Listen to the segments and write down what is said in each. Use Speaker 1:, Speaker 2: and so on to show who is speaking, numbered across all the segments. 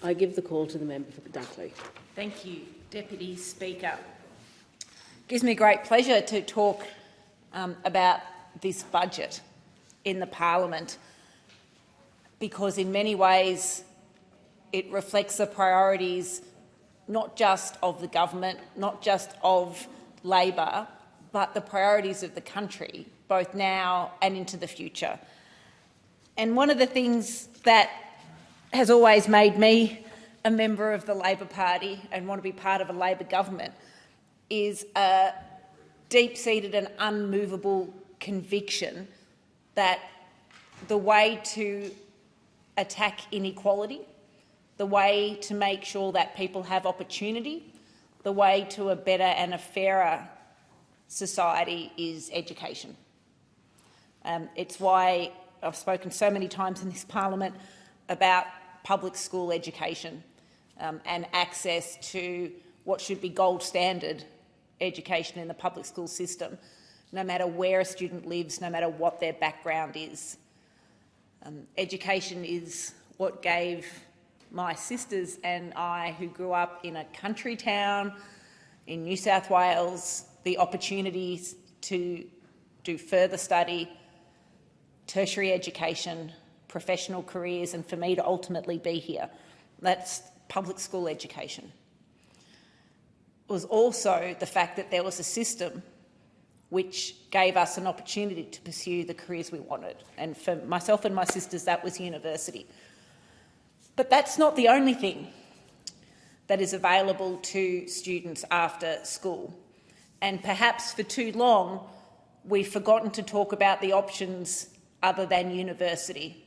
Speaker 1: I give the call to the member for Dunkley.
Speaker 2: Thank you, Deputy Speaker. It gives me great pleasure to talk about this budget in the Parliament, because in many ways it reflects the priorities not just of the government, not just of Labor, but the priorities of the country, both now and into the future. And one of the things that has always made me a member of the Labor Party and want to be part of a Labor government is a deep-seated and unmovable conviction that the way to attack inequality, the way to make sure that people have opportunity, the way to a better and a fairer society is education. It's why I've spoken so many times in this Parliament about public school education and access to what should be gold standard education in the public school system, no matter where a student lives, no matter what their background is. Education is what gave my sisters and I, who grew up in a country town in New South Wales, the opportunities to do further study, tertiary education, professional careers, and for me to ultimately be here. That's public school education. It was also the fact that there was a system which gave us an opportunity to pursue the careers we wanted. And for myself and my sisters, that was university. But that's not the only thing that is available to students after school. And perhaps for too long, we've forgotten to talk about the options other than university,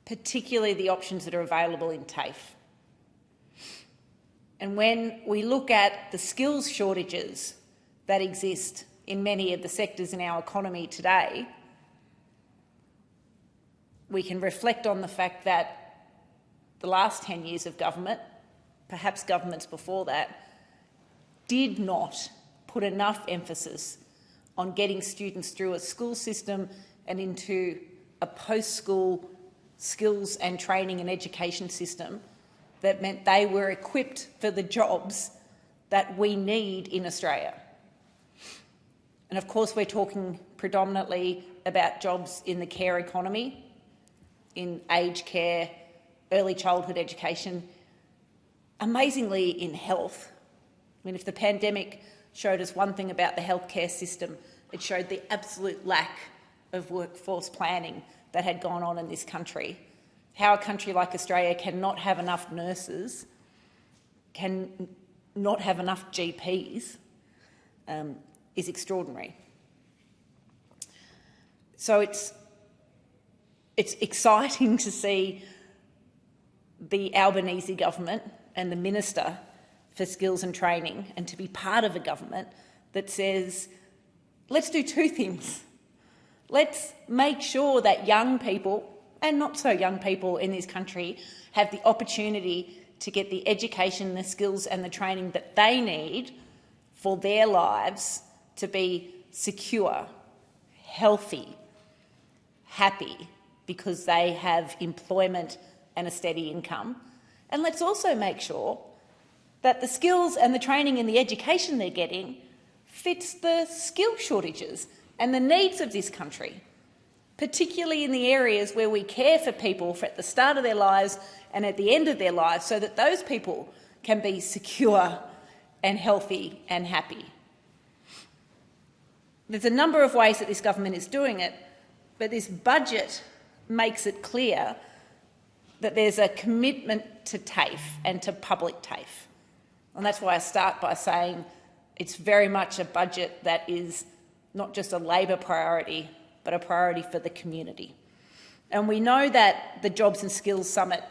Speaker 2: particularly the options that are available in TAFE. And when we look at the skills shortages that exist in many of the sectors in our economy today, we can reflect on the fact that the last 10 years of government, perhaps governments before that, did not put enough emphasis on getting students through a school system and into a post-school skills and training and education system that meant they were equipped for the jobs that we need in Australia. And of course, we're talking predominantly about jobs in the care economy, in aged care, early childhood education, amazingly in health. I mean, if the pandemic showed us one thing about the healthcare system, it showed the absolute lack of workforce planning that had gone on in this country. How a country like Australia cannot have enough nurses, can not have enough GPs, is extraordinary. So it's exciting to see the Albanese government and the Minister for Skills and Training, and to be part of a government that says, let's do two things. Let's make sure that young people, and not so young people in this country, have the opportunity to get the education, the skills and the training that they need for their lives to be secure, healthy, happy, because they have employment and a steady income. And let's also make sure that the skills and the training and the education they're getting fits the skill shortages and the needs of this country, particularly in the areas where we care for people at the start of their lives and at the end of their lives, so that those people can be secure and healthy and happy. There's a number of ways that this government is doing it, but this budget makes it clear that there's a commitment to TAFE and to public TAFE. And that's why I start by saying it's very much a budget that is not just a Labor priority, but a priority for the community. And we know that the Jobs and Skills Summit,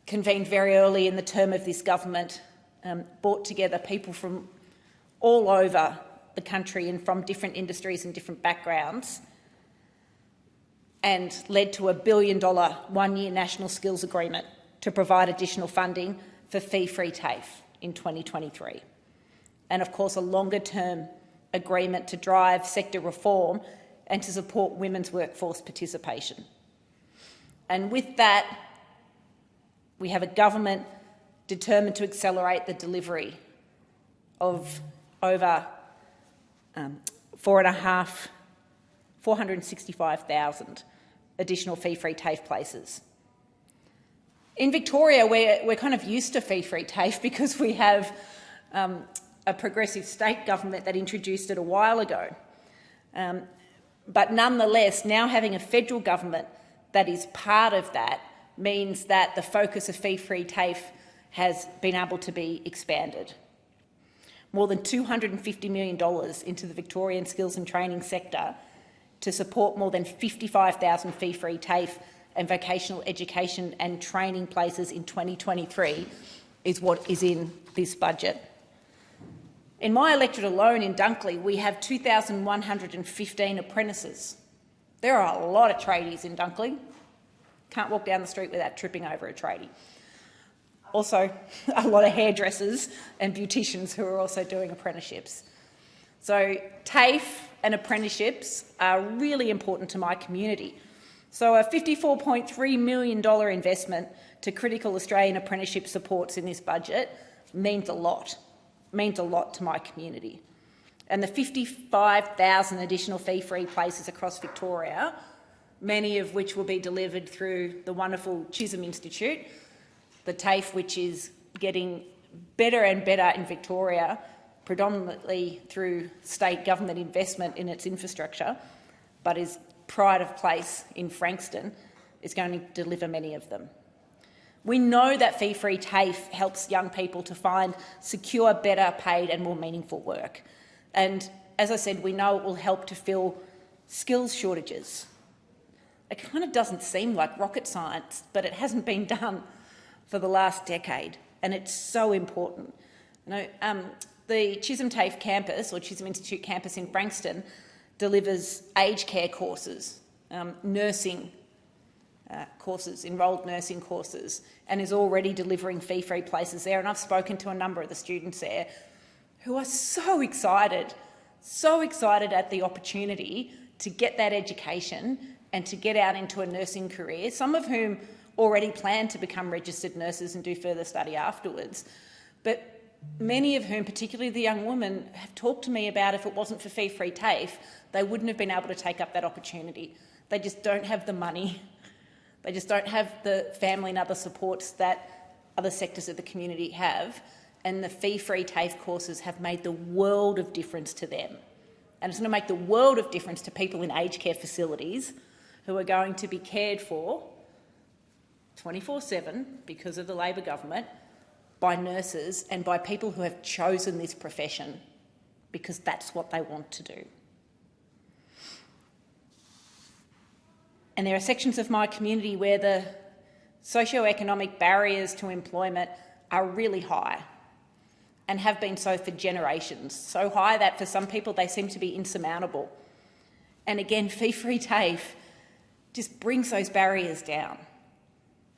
Speaker 2: convened very early in the term of this government, brought together people from all over the country and from different industries and different backgrounds, and led to $1 billion one-year national skills agreement to provide additional funding for fee-free TAFE in 2023. And of course, a longer-term agreement to drive sector reform and to support women's workforce participation. And with that, We have a government determined to accelerate the delivery of over 465,000 additional fee-free TAFE places. In Victoria, we're kind of used to fee-free TAFE because we have a progressive state government that introduced it a while ago. But nonetheless, now having a federal government that is part of that means that the focus of fee-free TAFE has been able to be expanded. More than $250 million into the Victorian skills and training sector to support more than 55,000 fee-free TAFE and vocational education and training places in 2023 is what is in this budget. In my electorate alone in Dunkley, we have 2,115 apprentices. There are a lot of tradies in Dunkley. Can't walk down the street without tripping over a tradie. Also, a lot of hairdressers and beauticians who are also doing apprenticeships. So TAFE and apprenticeships are really important to my community. So a $54.3 million investment to critical Australian apprenticeship supports in this budget means a lot to my community. And the 55,000 additional fee-free places across Victoria, many of which will be delivered through the wonderful Chisholm Institute, the TAFE which is getting better and better in Victoria, predominantly through state government investment in its infrastructure, but is pride of place in Frankston, is going to deliver many of them. We know that fee-free TAFE helps young people to find secure, better paid and more meaningful work. And as I said, we know it will help to fill skills shortages. It kind of doesn't seem like rocket science, but it hasn't been done for the last decade, and it's so important. You know, the Chisholm TAFE campus, or Chisholm Institute campus in Frankston, delivers aged care courses, nursing courses, enrolled nursing courses, and is already delivering fee-free places there. And I've spoken to a number of the students there who are so excited at the opportunity to get that education and to get out into a nursing career, some of whom already plan to become registered nurses and do further study afterwards. But many of whom, particularly the young women, have talked to me about if it wasn't for fee-free TAFE, they wouldn't have been able to take up that opportunity. They just don't have the money. They just don't have the family and other supports that other sectors of the community have. And the fee-free TAFE courses have made the world of difference to them. And it's going to make the world of difference to people in aged care facilities who are going to be cared for 24/7 because of the Labor government by nurses and by people who have chosen this profession because that's what they want to do. And there are sections of my community where the socio-economic barriers to employment are really high and have been so for generations, so high that for some people they seem to be insurmountable. And again, fee-free TAFE just brings those barriers down.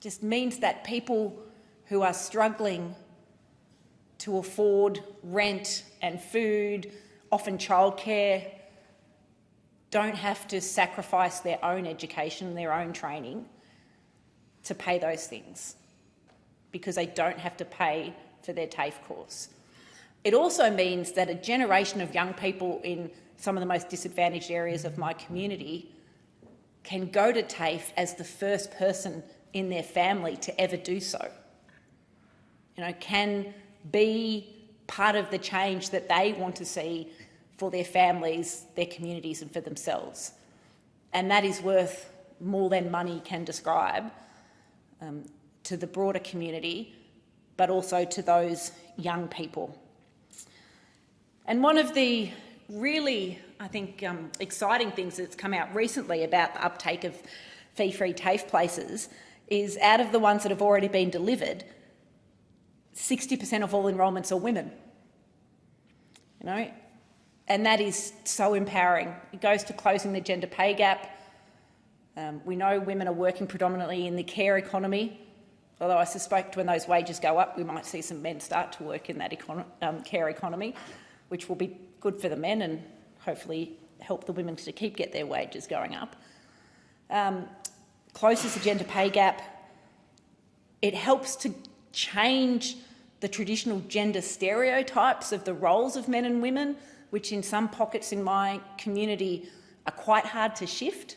Speaker 2: Just means that people who are struggling to afford rent and food, often childcare, don't have to sacrifice their own education, their own training to pay those things because they don't have to pay for their TAFE course. It also means that a generation of young people in some of the most disadvantaged areas of my community can go to TAFE as the first person in their family to ever do so. You know, can be part of the change that they want to see for their families, their communities and for themselves. And that is worth more than money can describe to the broader community, but also to those young people. And one of the really, I think, exciting things that's come out recently about the uptake of fee-free TAFE places is out of the ones that have already been delivered, 60% of all enrolments are women. You know, and that is so empowering. It goes to closing the gender pay gap. We know women are working predominantly in the care economy, although I suspect when those wages go up, we might see some men start to work in that care economy, which will be good for the men and hopefully help the women to get their wages going up. Closes the gender pay gap, It helps to change the traditional gender stereotypes of the roles of men and women, which in some pockets in my community are quite hard to shift.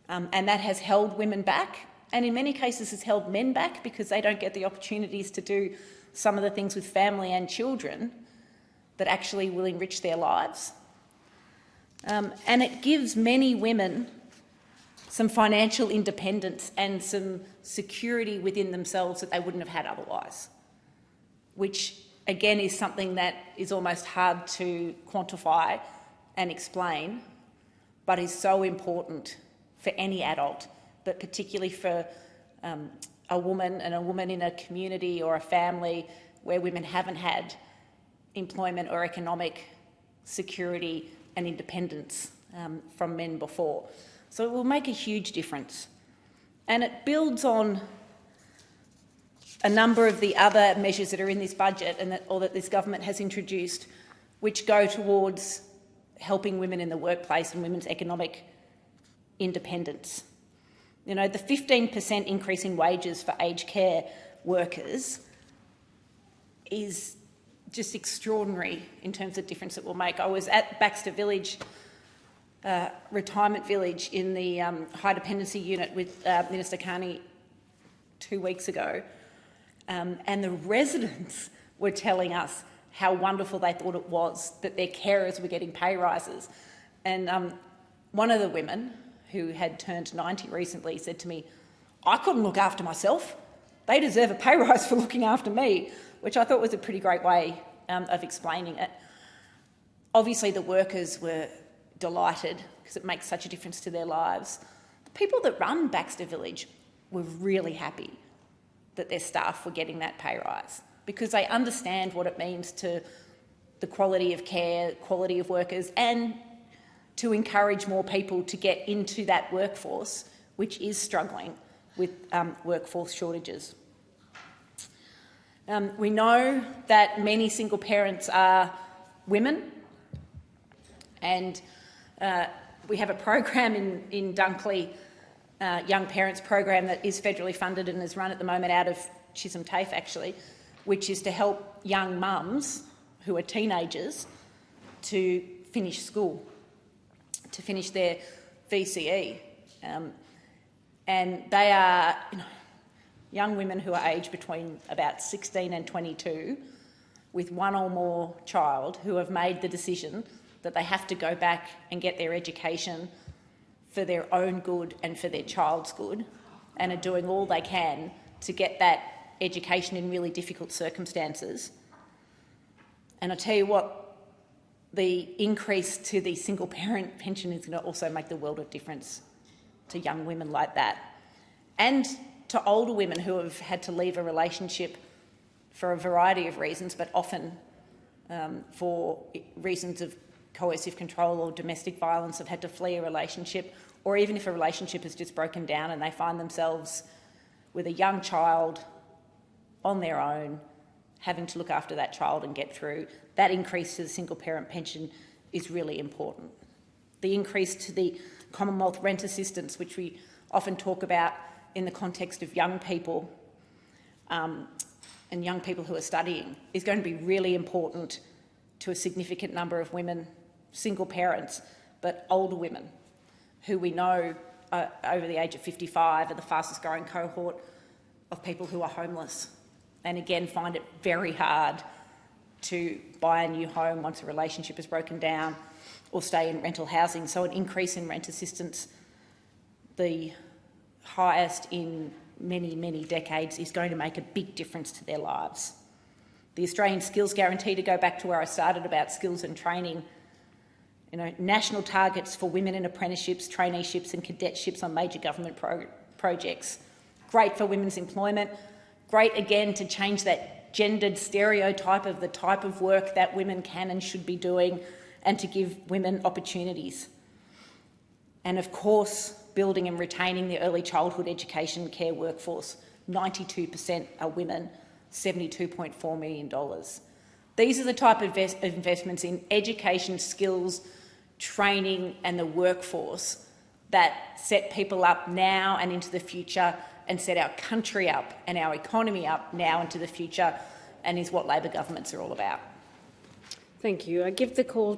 Speaker 2: And that has held women back, and in many cases has held men back because they don't get the opportunities to do some of the things with family and children that actually will enrich their lives. And it gives many women some financial independence and some security within themselves that they wouldn't have had otherwise, which again is something that is almost hard to quantify and explain, but is so important for any adult, but particularly for a woman in a community or a family where women haven't had employment or economic security and independence from men before. So it will make a huge difference. And it builds on a number of the other measures that are in this budget or that this government has introduced, which go towards helping women in the workplace and women's economic independence. You know, the 15% increase in wages for aged care workers is just extraordinary in terms of difference it will make. I was at Baxter Village, retirement village in the high dependency unit with Minister Carney 2 weeks ago, and the residents were telling us how wonderful they thought it was that their carers were getting pay rises. And one of the women, who had turned 90 recently, said to me, "I couldn't look after myself. They deserve a pay rise for looking after me," which I thought was a pretty great way of explaining it. Obviously, the workers were delighted because it makes such a difference to their lives. The people that run Baxter Village were really happy that their staff were getting that pay rise because they understand what it means to the quality of care, quality of workers, and to encourage more people to get into that workforce, which is struggling with workforce shortages. We know that many single parents are women, and we have a program in Dunkley, Young Parents Program, that is federally funded and is run at the moment out of Chisholm TAFE actually, which is to help young mums who are teenagers to finish school, to finish their VCE. And they are young women who are aged between about 16 and 22 with one or more child who have made the decision that they have to go back and get their education for their own good and for their child's good, and are doing all they can to get that education in really difficult circumstances. And I tell you what, the increase to the single parent pension is going to also make the world of difference to young women like that, and to older women who have had to leave a relationship for a variety of reasons, but often for reasons of coercive control or domestic violence, have had to flee a relationship, or even if a relationship has just broken down and they find themselves with a young child on their own, having to look after that child and get through. That increase to the single parent pension is really important. The increase to the Commonwealth rent assistance, which we often talk about in the context of young people and young people who are studying, is going to be really important to a significant number of women, single parents, but older women, who we know over the age of 55 are the fastest growing cohort of people who are homeless, and again find it very hard to buy a new home once a relationship has broken down or stay in rental housing. So an increase in rent assistance, the highest in many, many decades, is going to make a big difference to their lives. The Australian Skills Guarantee, to go back to where I started about skills and training, national targets for women in apprenticeships, traineeships and cadetships on major government projects. Great for women's employment, great again to change that gendered stereotype of the type of work that women can and should be doing, and to give women opportunities. And of course, building and retaining the early childhood education care workforce. 92% are women, $72.4 million. These are the type of investments in education, skills, training and the workforce that set people up now and into the future and set our country up and our economy up now into the future, and is what Labor governments are all about.
Speaker 1: Thank you. I give the call